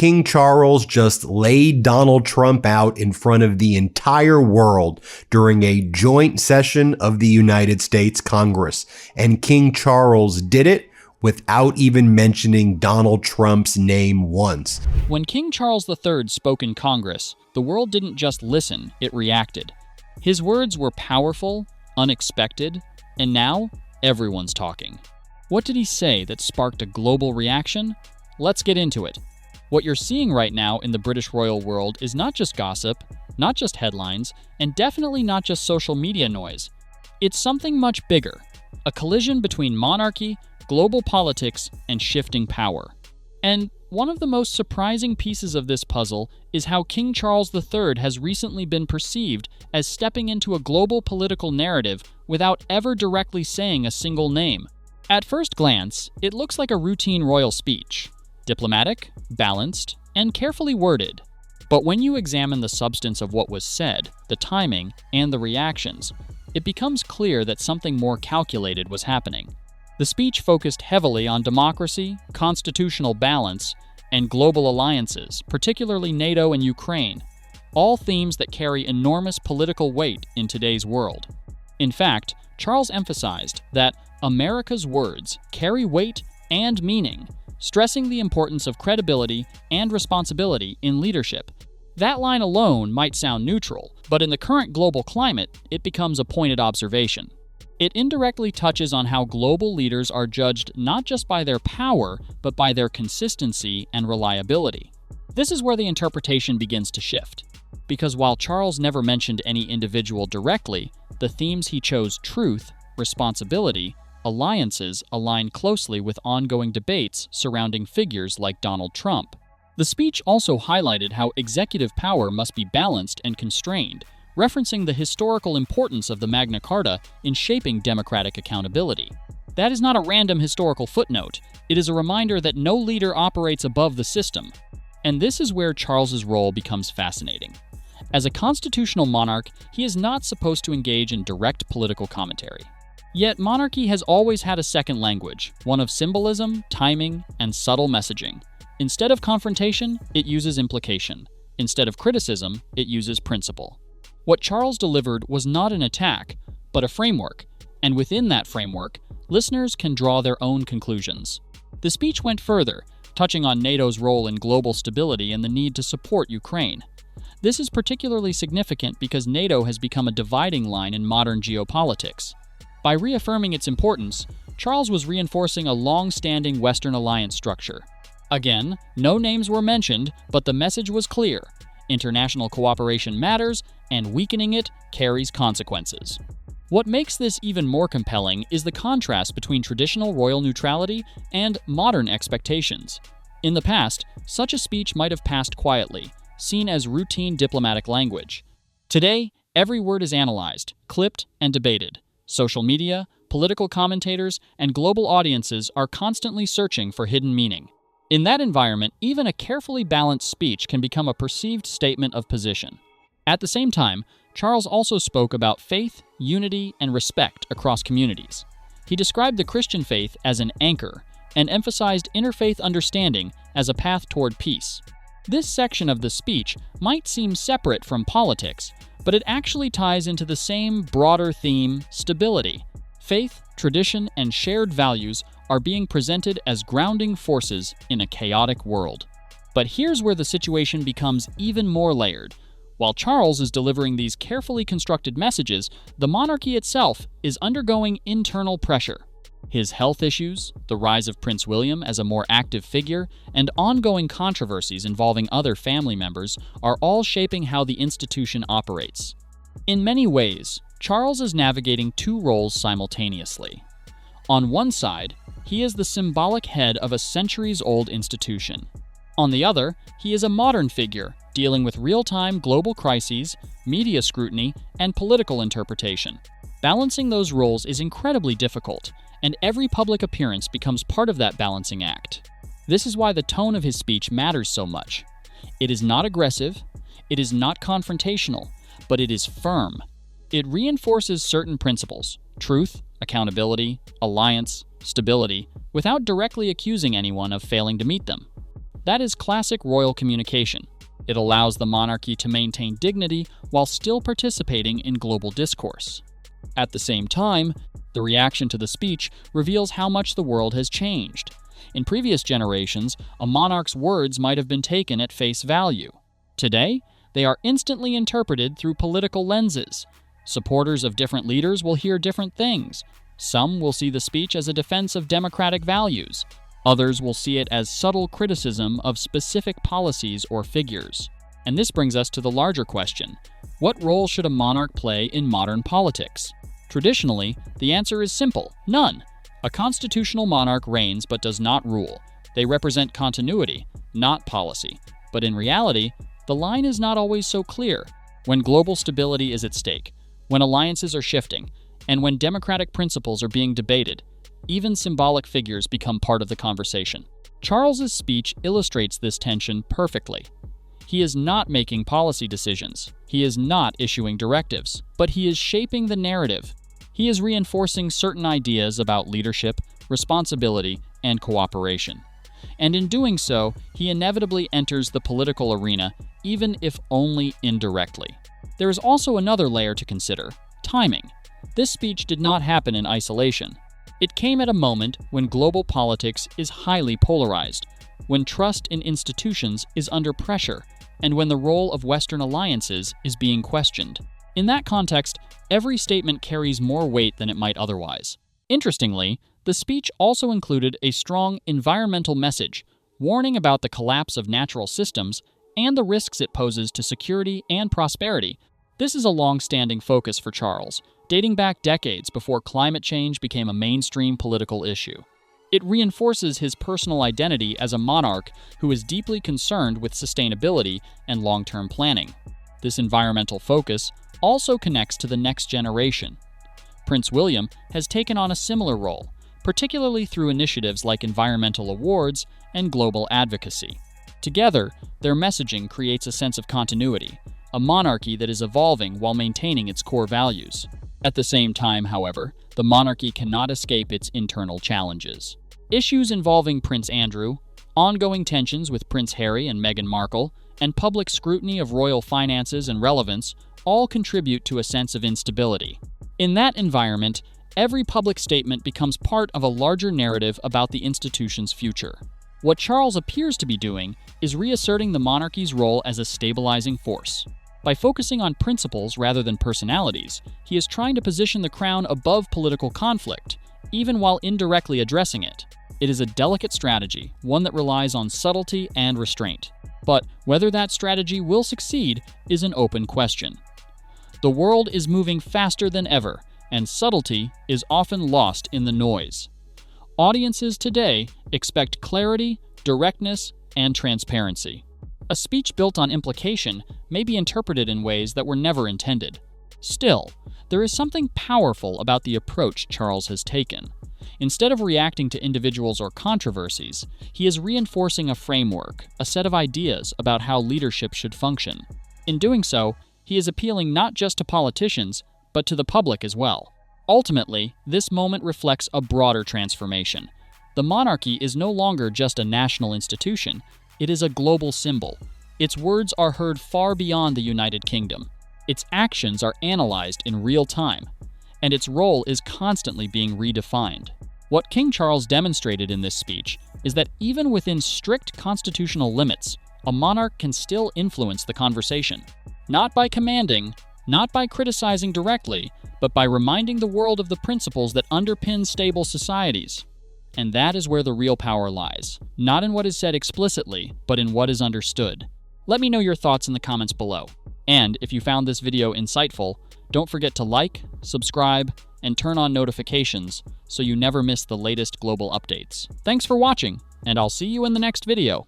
King Charles just laid Donald Trump out in front of the entire world during a joint session of the United States Congress. And King Charles did it without even mentioning Donald Trump's name once. When King Charles III spoke in Congress, the world didn't just listen, it reacted. His words were powerful, unexpected, and now everyone's talking. What did he say that sparked a global reaction? Let's get into it. What you're seeing right now in the British royal world is not just gossip, not just headlines, and definitely not just social media noise. It's something much bigger, a collision between monarchy, global politics, and shifting power. And one of the most surprising pieces of this puzzle is how King Charles III has recently been perceived as stepping into a global political narrative without ever directly saying a single name. At first glance, it looks like a routine royal speech, diplomatic, balanced, and carefully worded. But when you examine the substance of what was said, the timing, and the reactions, it becomes clear that something more calculated was happening. The speech focused heavily on democracy, constitutional balance, and global alliances, particularly NATO and Ukraine, all themes that carry enormous political weight in today's world. In fact, Charles emphasized that America's words carry weight and meaning, stressing the importance of credibility and responsibility in leadership. That line alone might sound neutral, but in the current global climate, it becomes a pointed observation. It indirectly touches on how global leaders are judged not just by their power, but by their consistency and reliability. This is where the interpretation begins to shift. Because while Charles never mentioned any individual directly, the themes he chose, truth, responsibility, alliances, align closely with ongoing debates surrounding figures like Donald Trump. The speech also highlighted how executive power must be balanced and constrained, referencing the historical importance of the Magna Carta in shaping democratic accountability. That is not a random historical footnote. It is a reminder that no leader operates above the system. And this is where Charles's role becomes fascinating. As a constitutional monarch, he is not supposed to engage in direct political commentary. Yet monarchy has always had a second language, one of symbolism, timing, and subtle messaging. Instead of confrontation, it uses implication. Instead of criticism, it uses principle. What Charles delivered was not an attack, but a framework, and within that framework, listeners can draw their own conclusions. The speech went further, touching on NATO's role in global stability and the need to support Ukraine. This is particularly significant because NATO has become a dividing line in modern geopolitics. By reaffirming its importance, Charles was reinforcing a long-standing Western alliance structure. Again, no names were mentioned, but the message was clear. International cooperation matters, and weakening it carries consequences. What makes this even more compelling is the contrast between traditional royal neutrality and modern expectations. In the past, such a speech might have passed quietly, seen as routine diplomatic language. Today, every word is analyzed, clipped, and debated. Social media, political commentators, and global audiences are constantly searching for hidden meaning. In that environment, even a carefully balanced speech can become a perceived statement of position. At the same time, Charles also spoke about faith, unity, and respect across communities. He described the Christian faith as an anchor and emphasized interfaith understanding as a path toward peace. This section of the speech might seem separate from politics, but it actually ties into the same broader theme, stability. Faith, tradition, and shared values are being presented as grounding forces in a chaotic world. But here's where the situation becomes even more layered. While Charles is delivering these carefully constructed messages, the monarchy itself is undergoing internal pressure. His health issues, the rise of Prince William as a more active figure, and ongoing controversies involving other family members are all shaping how the institution operates. In many ways, Charles is navigating two roles simultaneously. On one side, he is the symbolic head of a centuries-old institution. On the other, he is a modern figure dealing with real-time global crises, media scrutiny, and political interpretation. Balancing those roles is incredibly difficult, and every public appearance becomes part of that balancing act. This is why the tone of his speech matters so much. It is not aggressive, it is not confrontational, but it is firm. It reinforces certain principles: truth, accountability, alliance, stability, without directly accusing anyone of failing to meet them. That is classic royal communication. It allows the monarchy to maintain dignity while still participating in global discourse. At the same time, the reaction to the speech reveals how much the world has changed. In previous generations, a monarch's words might have been taken at face value. Today, they are instantly interpreted through political lenses. Supporters of different leaders will hear different things. Some will see the speech as a defense of democratic values. Others will see it as subtle criticism of specific policies or figures. And this brings us to the larger question: what role should a monarch play in modern politics? Traditionally, the answer is simple: none. A constitutional monarch reigns but does not rule. They represent continuity, not policy. But in reality, the line is not always so clear. When global stability is at stake, when alliances are shifting, and when democratic principles are being debated, even symbolic figures become part of the conversation. Charles's speech illustrates this tension perfectly. He is not making policy decisions. He is not issuing directives, but he is shaping the narrative. He is reinforcing certain ideas about leadership, responsibility, and cooperation. And in doing so, he inevitably enters the political arena, even if only indirectly. There is also another layer to consider: timing. This speech did not happen in isolation. It came at a moment when global politics is highly polarized, when trust in institutions is under pressure, and when the role of Western alliances is being questioned. In that context, every statement carries more weight than it might otherwise. Interestingly, the speech also included a strong environmental message, warning about the collapse of natural systems and the risks it poses to security and prosperity. This is a long-standing focus for Charles, dating back decades before climate change became a mainstream political issue. It reinforces his personal identity as a monarch who is deeply concerned with sustainability and long-term planning. This environmental focus also connects to the next generation. Prince William has taken on a similar role, particularly through initiatives like environmental awards and global advocacy. Together, their messaging creates a sense of continuity, a monarchy that is evolving while maintaining its core values. At the same time, however, the monarchy cannot escape its internal challenges. Issues involving Prince Andrew, ongoing tensions with Prince Harry and Meghan Markle, and public scrutiny of royal finances and relevance all contribute to a sense of instability. In that environment, every public statement becomes part of a larger narrative about the institution's future. What Charles appears to be doing is reasserting the monarchy's role as a stabilizing force. By focusing on principles rather than personalities, he is trying to position the crown above political conflict, even while indirectly addressing it. It is a delicate strategy, one that relies on subtlety and restraint. But whether that strategy will succeed is an open question. The world is moving faster than ever, and subtlety is often lost in the noise. Audiences today expect clarity, directness, and transparency. A speech built on implication may be interpreted in ways that were never intended. Still, there is something powerful about the approach Charles has taken. Instead of reacting to individuals or controversies, he is reinforcing a framework, a set of ideas about how leadership should function. In doing so, he is appealing not just to politicians, but to the public as well. Ultimately, this moment reflects a broader transformation. The monarchy is no longer just a national institution. It is a global symbol. Its words are heard far beyond the United Kingdom. Its actions are analyzed in real time, and its role is constantly being redefined. What King Charles demonstrated in this speech is that even within strict constitutional limits, a monarch can still influence the conversation. Not by commanding, not by criticizing directly, but by reminding the world of the principles that underpin stable societies. And that is where the real power lies, not in what is said explicitly, but in what is understood. Let me know your thoughts in the comments below. And if you found this video insightful, don't forget to like, subscribe, and turn on notifications so you never miss the latest global updates. Thanks for watching, and I'll see you in the next video.